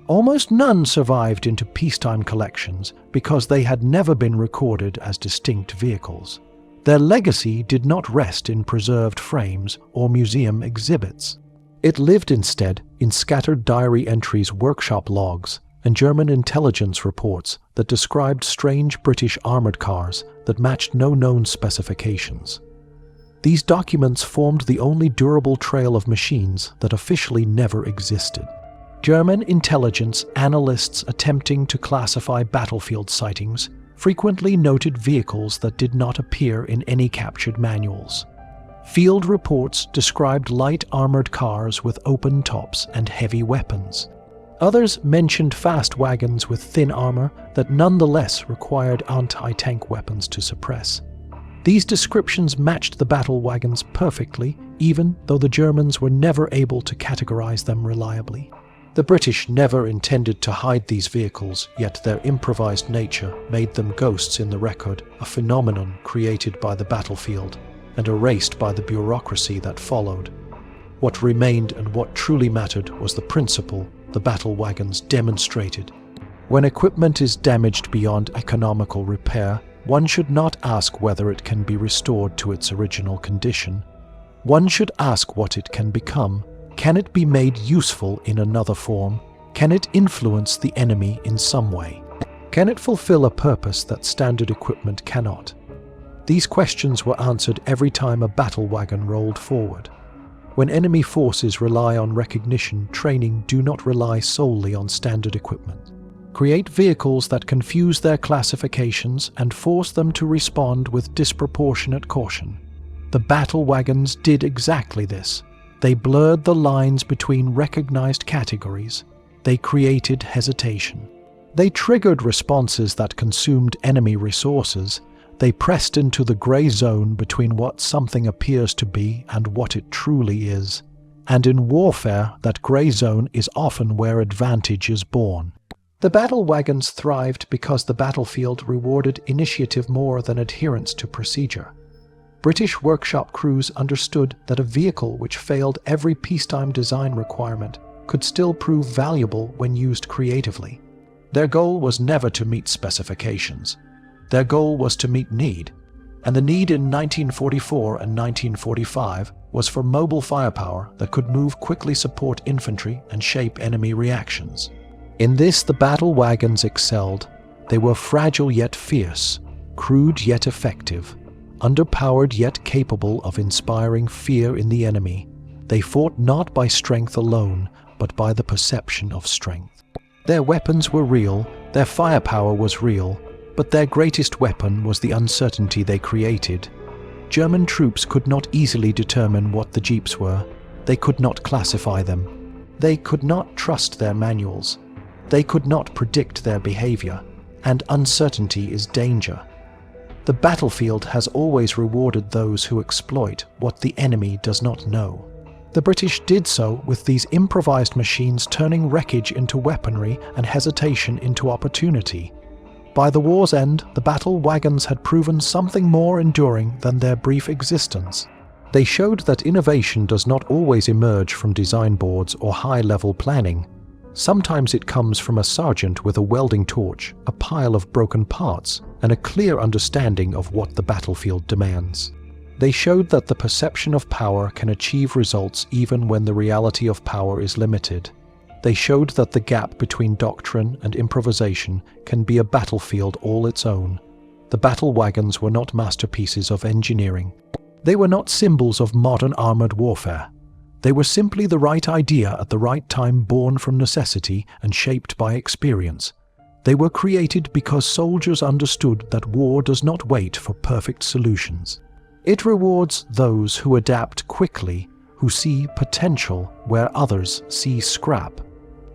Almost none survived into peacetime collections because they had never been recorded as distinct vehicles. Their legacy did not rest in preserved frames or museum exhibits. It lived instead in scattered diary entries, workshop logs, and German intelligence reports that described strange British armoured cars that matched no known specifications. These documents formed the only durable trail of machines that officially never existed. German intelligence analysts attempting to classify battlefield sightings frequently noted vehicles that did not appear in any captured manuals. Field reports described light armoured cars with open tops and heavy weapons. Others mentioned fast wagons with thin armour that nonetheless required anti-tank weapons to suppress. These descriptions matched the battle wagons perfectly, even though the Germans were never able to categorize them reliably. The British never intended to hide these vehicles, yet their improvised nature made them ghosts in the record, a phenomenon created by the battlefield and erased by the bureaucracy that followed. What remained and what truly mattered was the principle the battle wagons demonstrated. When equipment is damaged beyond economical repair, one should not ask whether it can be restored to its original condition. One should ask what it can become. Can it be made useful in another form? Can it influence the enemy in some way? Can it fulfill a purpose that standard equipment cannot? These questions were answered every time a battle wagon rolled forward. When enemy forces rely on recognition, training do not rely solely on standard equipment. Create vehicles that confuse their classifications and force them to respond with disproportionate caution. The battle wagons did exactly this. They blurred the lines between recognized categories. They created hesitation. They triggered responses that consumed enemy resources. They pressed into the gray zone between what something appears to be and what it truly is. And in warfare, that gray zone is often where advantage is born. The battle wagons thrived because the battlefield rewarded initiative more than adherence to procedure. British workshop crews understood that a vehicle which failed every peacetime design requirement could still prove valuable when used creatively. Their goal was never to meet specifications. Their goal was to meet need, and the need in 1944 and 1945 was for mobile firepower that could move quickly, support infantry, and shape enemy reactions. In this, the battle wagons excelled. They were fragile yet fierce, crude yet effective, underpowered yet capable of inspiring fear in the enemy. They fought not by strength alone, but by the perception of strength. Their weapons were real, their firepower was real, but their greatest weapon was the uncertainty they created. German troops could not easily determine what the jeeps were. They could not classify them. They could not trust their manuals. They could not predict their behavior, and uncertainty is danger. The battlefield has always rewarded those who exploit what the enemy does not know. The British did so with these improvised machines, turning wreckage into weaponry and hesitation into opportunity. By the war's end, the battle wagons had proven something more enduring than their brief existence. They showed that innovation does not always emerge from design boards or high-level planning. Sometimes it comes from a sergeant with a welding torch, a pile of broken parts, and a clear understanding of what the battlefield demands. They showed that the perception of power can achieve results even when the reality of power is limited. They showed that the gap between doctrine and improvisation can be a battlefield all its own. The battle wagons were not masterpieces of engineering. They were not symbols of modern armored warfare. They were simply the right idea at the right time, born from necessity and shaped by experience. They were created because soldiers understood that war does not wait for perfect solutions. It rewards those who adapt quickly, who see potential where others see scrap,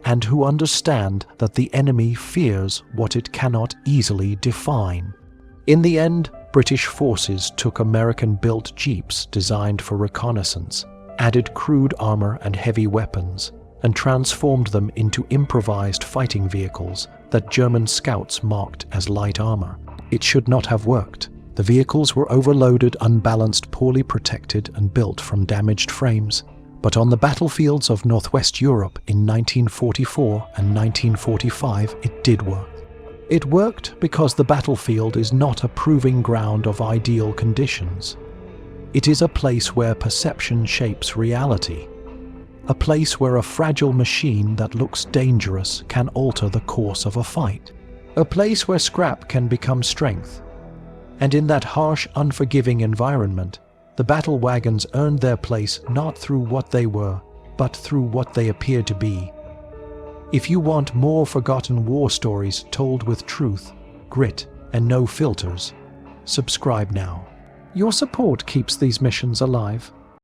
and who understand that the enemy fears what it cannot easily define. In the end, British forces took American-built jeeps designed for reconnaissance, added crude armor and heavy weapons, and transformed them into improvised fighting vehicles that German scouts marked as light armor. It should not have worked. The vehicles were overloaded, unbalanced, poorly protected, and built from damaged frames. But on the battlefields of Northwest Europe in 1944 and 1945, it did work. It worked because the battlefield is not a proving ground of ideal conditions. It is a place where perception shapes reality. A place where a fragile machine that looks dangerous can alter the course of a fight. A place where scrap can become strength. And in that harsh, unforgiving environment, the battle wagons earned their place not through what they were, but through what they appeared to be. If you want more forgotten war stories told with truth, grit, and no filters, subscribe now. Your support keeps these missions alive.